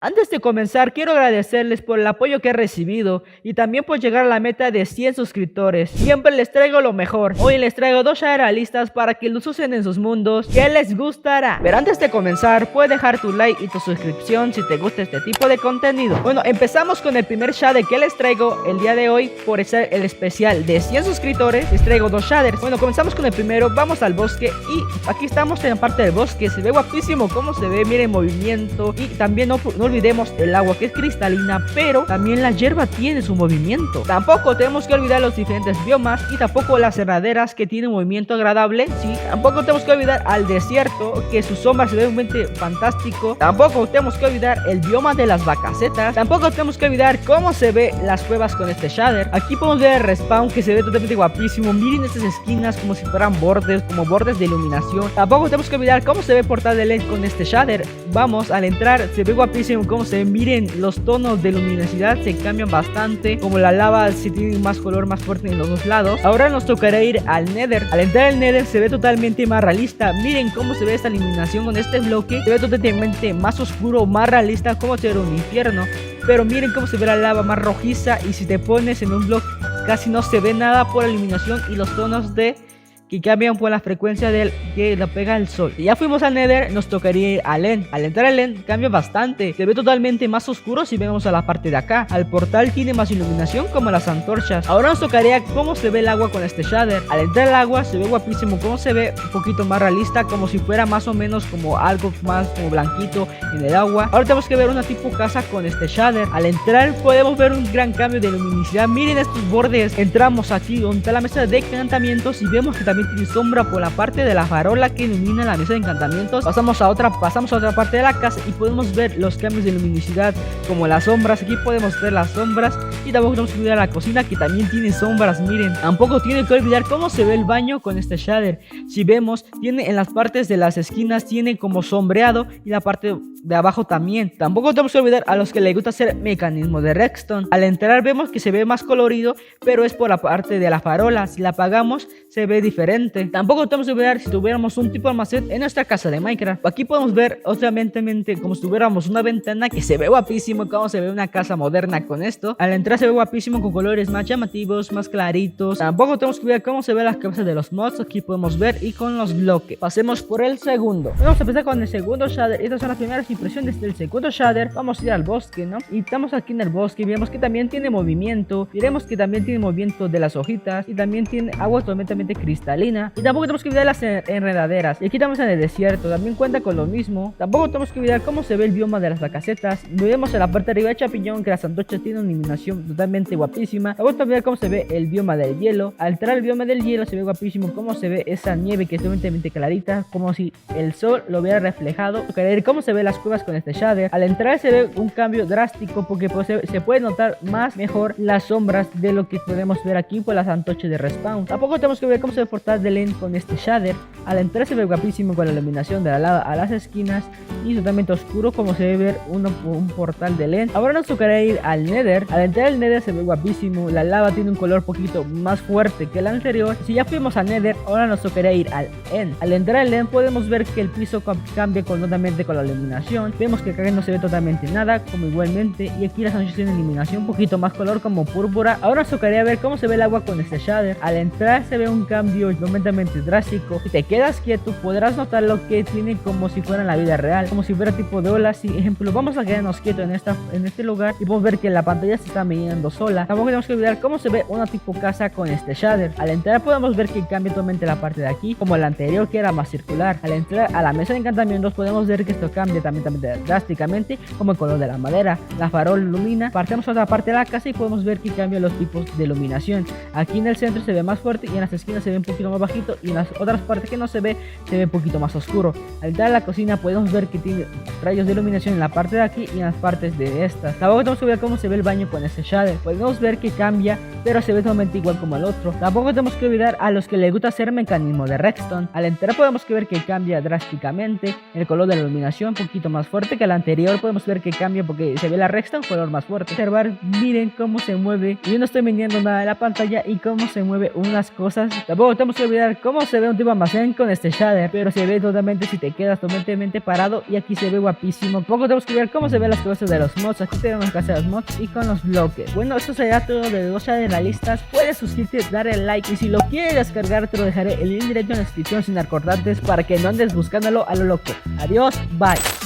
Antes de comenzar, quiero agradecerles por el apoyo que he recibido y también por llegar a la meta de 100 suscriptores. Siempre les traigo lo mejor. Hoy les traigo dos Shader realistas para que los usen en sus mundos que les gustará. Pero antes de comenzar, puedes dejar tu like y tu suscripción si te gusta este tipo de contenido. Bueno, empezamos con el primer Shader que les traigo el día de hoy por ser el especial de 100 suscriptores. Les traigo dos Shaders. Bueno, comenzamos con el primero. Vamos al bosque y aquí estamos en la parte del bosque. Se ve guapísimo cómo se ve, miren, movimiento. Y también no olvidemos el agua, que es cristalina, pero también la hierba tiene su movimiento. Tampoco tenemos que olvidar los diferentes biomas y tampoco las enredaderas, que tienen movimiento agradable. Sí, tampoco tenemos que olvidar al desierto, que su sombra se ve realmente fantástico. Tampoco tenemos que olvidar el bioma de las vacacetas. Tampoco tenemos que olvidar cómo se ve las cuevas con este shader. Aquí podemos ver el respawn, que se ve totalmente guapísimo. Miren estas esquinas como si fueran bordes, como bordes de iluminación. Tampoco tenemos que olvidar cómo se ve el portal de LED con este shader. Vamos, al entrar se ve guapísimo cómo se ve. Miren, los tonos de luminosidad se cambian bastante, como la lava se tiene más color más fuerte en los dos lados. Ahora nos tocará ir al Nether. Al entrar al Nether se ve totalmente más realista. Miren cómo se ve esta iluminación con este bloque. Se ve totalmente más oscuro, más realista, como si fuera un infierno. Pero miren cómo se ve la lava más rojiza, y si te pones en un bloque casi no se ve nada por la iluminación y los tonos que cambian por la frecuencia que la pega el sol. Si ya fuimos al Nether, nos tocaría ir al End. Al entrar al End cambia bastante, se ve totalmente más oscuro si vemos a la parte de acá. Al portal tiene más iluminación como las antorchas. Ahora nos tocaría cómo se ve el agua con este shader. Al entrar al agua se ve guapísimo cómo se ve, un poquito más realista, como si fuera más o menos como algo más como blanquito en el agua. Ahora tenemos que ver una tipo casa con este shader. Al entrar podemos ver un gran cambio de luminosidad. Miren estos bordes. Entramos aquí donde está la mesa de encantamientos y vemos que también tiene sombra por la parte de la farola que ilumina la mesa de encantamientos. Pasamos a otra parte de la casa y podemos ver los cambios de luminosidad como las sombras. Aquí podemos ver las sombras y tampoco tenemos que olvidar la cocina, que también tiene sombras. Miren, tampoco tiene que olvidar cómo se ve el baño con este shader. Si vemos, tiene en las partes de las esquinas tiene como sombreado y la parte de abajo también. Tampoco tenemos que olvidar a los que les gusta hacer mecanismo de redstone. Al entrar vemos que se ve más colorido, pero es por la parte de la farola. Si la apagamos se ve diferente. Tampoco tenemos que olvidar si tuviéramos un tipo de almacén en nuestra casa de Minecraft. Aquí podemos ver obviamente como si tuviéramos una ventana, que se ve guapísimo cómo se ve una casa moderna con esto. Al entrar se ve guapísimo con colores más llamativos, más claritos. Tampoco tenemos que ver cómo se ve las cabezas de los mods. Aquí podemos ver y con los bloques. Pasemos por el segundo. Vamos a empezar con el segundo shader. Estas son las primeras impresiones del segundo shader. Vamos a ir al bosque, ¿no? Y estamos aquí en el bosque y vemos que también tiene movimiento. Veremos que también tiene movimiento de las hojitas y también tiene agua totalmente cristalina. Y tampoco tenemos que olvidar las enredaderas. Y aquí estamos en el desierto, también cuenta con lo mismo. Tampoco tenemos que olvidar cómo se ve el bioma de las vacacetas. Vemos en la parte de arriba de champiñón que las antorchas tienen una iluminación totalmente guapísima. Tampoco tenemos que olvidar cómo se ve el bioma del hielo. Al entrar al bioma del hielo se ve guapísimo cómo se ve esa nieve que es totalmente clarita, como si el sol lo hubiera reflejado. Ver cómo se ve las cuevas con este shader. Al entrar se ve un cambio drástico porque se puede notar mejor las sombras de lo que podemos ver aquí por las antorchas de respawn. Tampoco tenemos que ver cómo se ve el portal de LED con este shader. Al entrar se ve guapísimo con la iluminación de la lava a las esquinas y totalmente oscuro como se ve ver un portal de LED. Ahora nos tocará ir al Nether. Al entrar al Nether se ve guapísimo, la lava tiene un color poquito más fuerte que el anterior. Si ya fuimos al Nether, ahora nos tocará ir al End. Al entrar al End podemos ver que el piso cambia totalmente con la iluminación. Vemos que acá no se ve totalmente nada, como igualmente, y aquí las noches tienen iluminación un poquito más color como púrpura. Ahora nos tocaría ver cómo se ve el agua con este shader. Al entrar se ve un cambio completamente drástico. Si te quedas quieto podrás notar lo que tiene como si fuera en la vida real, como si fuera tipo de olas. Si ejemplo vamos a quedarnos quietos en este lugar y podemos ver que la pantalla se está moviendo sola. Tampoco tenemos que olvidar cómo se ve una tipo casa con este shader. Al entrar podemos ver que cambia totalmente la parte de aquí, como la anterior que era más circular. Al entrar a la mesa de encantamientos podemos ver que esto cambia también drásticamente, como el color de la madera. La farol ilumina. Partemos a otra parte de la casa y podemos ver que cambia los tipos de iluminación. Aquí en el centro se ve más fuerte y en las esquinas se ve un poquito más bajito, y en las otras partes que no se ve un poquito más oscuro. Al entrar a la cocina podemos ver que tiene rayos de iluminación en la parte de aquí y en las partes de estas. Tampoco tenemos que ver cómo se ve el baño con este shader. Podemos ver que cambia, pero se ve totalmente igual como el otro. Tampoco tenemos que olvidar a los que les gusta hacer mecanismo de redstone. Al entrar podemos ver que cambia drásticamente el color de la iluminación, un poquito más fuerte que el anterior. Podemos ver que cambia porque se ve la redstone color más fuerte. Observar, miren cómo se mueve. Yo no estoy vendiendo nada de la pantalla y cómo se mueve unas cosas. Tampoco tenemos tenemos que olvidar cómo se ve un tipo almacén con este shader, pero se ve totalmente si te quedas totalmente parado, y aquí se ve guapísimo. Poco tenemos que ver cómo se ven las cosas de los mods. Aquí tenemos que hacer los mods y con los bloques. Bueno, esto será todo de los shader realistas. Puedes suscribirte, darle like, y si lo quieres descargar te lo dejaré el link directo en la descripción sin acordantes para que no andes buscándolo a lo loco. Adiós, bye.